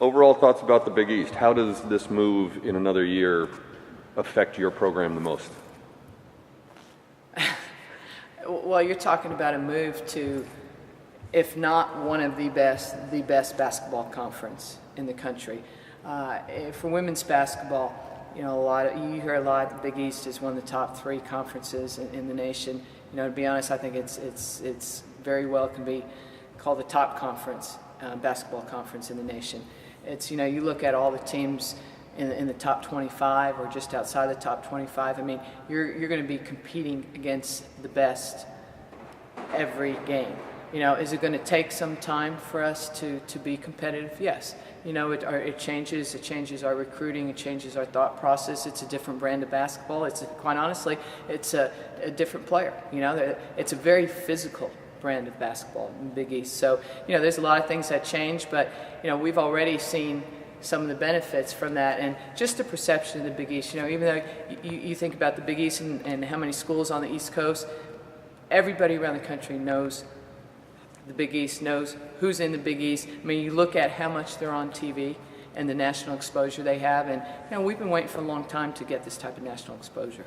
Overall thoughts about the Big East. How does this move in another year affect your program the most? Well, you're talking about a move to, if not one of the best basketball conference in the country. For women's basketball, you you hear a lot. The Big East is one of the top 3 conferences in the nation. To be honest, I think it's very well can be called the top conference, basketball conference in the nation. It's you look at all the teams in the top 25 or just outside the top 25. I mean, you're going to be competing against the best every game. Is it going to take some time for us to be competitive? Yes. It changes our recruiting, it changes our thought process. It's a different brand of basketball. Quite honestly, it's a different player. It's a very physical brand of basketball in the Big East. So, there's a lot of things that change, but, we've already seen some of the benefits from that, and just the perception of the Big East. Even though you think about the Big East and how many schools on the East Coast, everybody around the country knows the Big East, knows who's in the Big East. I mean, you look at how much they're on TV and the national exposure they have, and we've been waiting for a long time to get this type of national exposure.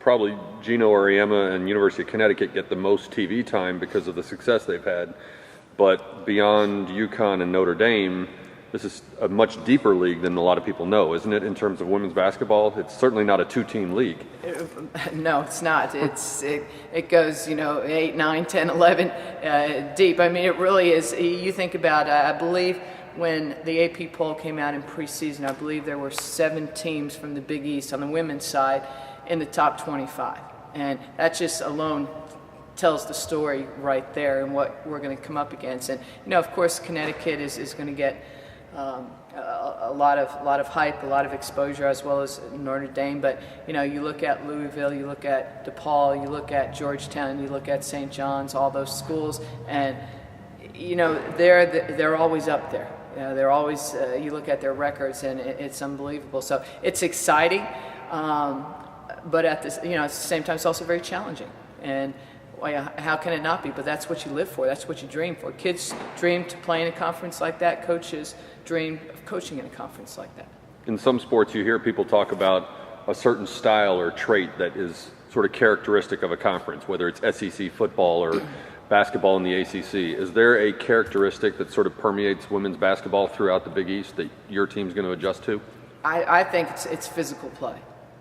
Probably Gino Auriemma and University of Connecticut get the most TV time because of the success they've had, but beyond UConn and Notre Dame, this is a much deeper league than a lot of people know, isn't it, in terms of women's basketball? It's certainly not a 2-team league. No, it's not. It goes, 8, 9, 10, 11 deep. I mean, it really is. You think about, I believe when the AP poll came out in preseason, I believe there were 7 teams from the Big East on the women's side in the top 25. And that just alone tells the story right there and what we're going to come up against. And, of course, Connecticut is going to get a lot of hype, a lot of exposure, as well as Notre Dame. But you look at Louisville, you look at DePaul, you look at Georgetown, you look at St. John's, all those schools, and they're always up there. They're always. You look at their records, and it's unbelievable. So it's exciting, but at the same time, it's also very challenging. And how can it not be? But that's what you live for. That's what you dream for. Kids dream to play in a conference like that. Coaches dream of coaching in a conference like that. In some sports, you hear people talk about a certain style or trait that is sort of characteristic of a conference, whether it's SEC football or basketball in the ACC. Is there a characteristic that sort of permeates women's basketball throughout the Big East that your team's going to adjust to? I think it's physical play.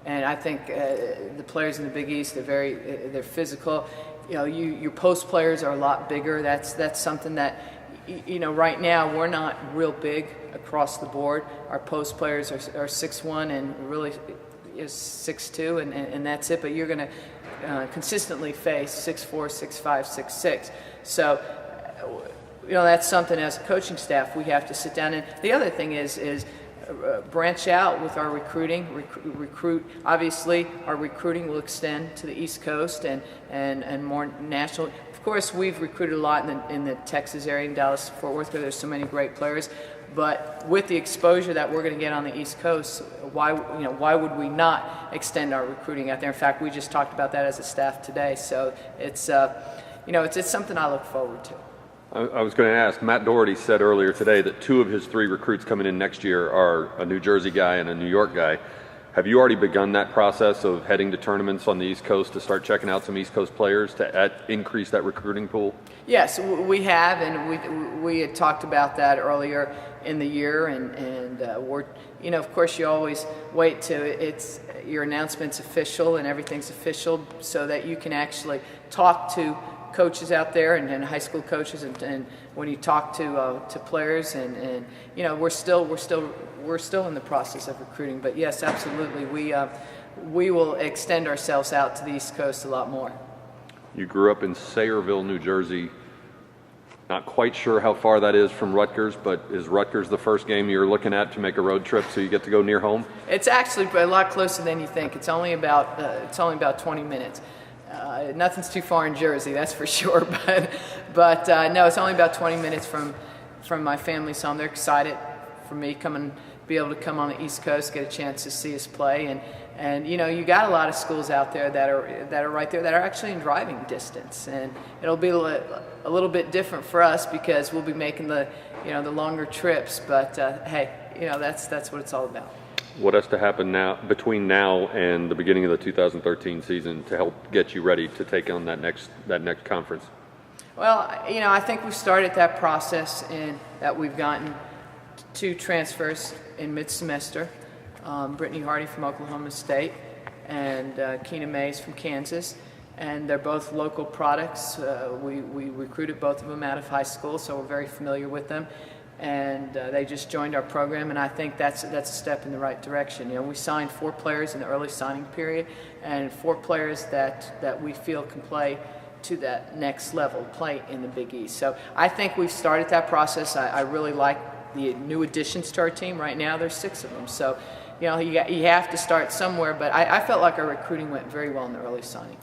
And I think the players in the Big East, they're physical. Your post players are a lot bigger. That's something that, right now we're not real big across the board. Our post players are 6'1" and really is 6'2", and that's it. But you're going to consistently face 6'4", 6'5", 6'6". So, that's something as a coaching staff we have to sit down. And the other thing is branch out with our recruiting. Recruit. Obviously, our recruiting will extend to the East Coast and more national. Of course, we've recruited a lot in the Texas area, in Dallas, Fort Worth, where there's so many great players. But with the exposure that we're going to get on the East Coast, why would we not extend our recruiting out there? In fact, we just talked about that as a staff today. So it's something I look forward to. I was going to ask, Matt Doherty said earlier today that 2 of his 3 recruits coming in next year are a New Jersey guy and a New York guy. Have you already begun that process of heading to tournaments on the East Coast to start checking out some East Coast players to increase that recruiting pool? Yes, we have, and we had talked about that earlier in the year, and we're, of course you always wait till your announcement's official and everything's official so that you can actually talk to coaches out there and high school coaches, and when you talk to players, and we're still in the process of recruiting. But yes, absolutely, we will extend ourselves out to the East Coast a lot more. You grew up in Sayreville, New Jersey. Not quite sure how far that is from Rutgers, but is Rutgers the first game you're looking at to make a road trip so you get to go near home? It's actually a lot closer than you think. It's only about 20 minutes. Nothing's too far in Jersey, that's for sure. But no, it's only about 20 minutes from my family's home. They're excited for me be able to come on the East Coast, get a chance to see us play, and you got a lot of schools out there that are right there that are actually in driving distance, and it'll be a little bit different for us because we'll be making the the longer trips. But hey, that's what it's all about. What has to happen now between now and the beginning of the 2013 season to help get you ready to take on that next conference? Well, I think we started that process in that we've gotten 2 transfers in mid-semester. Brittany Hardy from Oklahoma State and Keena Mays from Kansas. And they're both local products. We recruited both of them out of high school, so we're very familiar with them. And they just joined our program, and I think that's a step in the right direction. We signed 4 players in the early signing period, and 4 players that we feel can play to that next level, play in the Big East. So I think we've started that process. I really like the new additions to our team. Right now there's 6 of them. So you have to start somewhere, but I felt like our recruiting went very well in the early signing.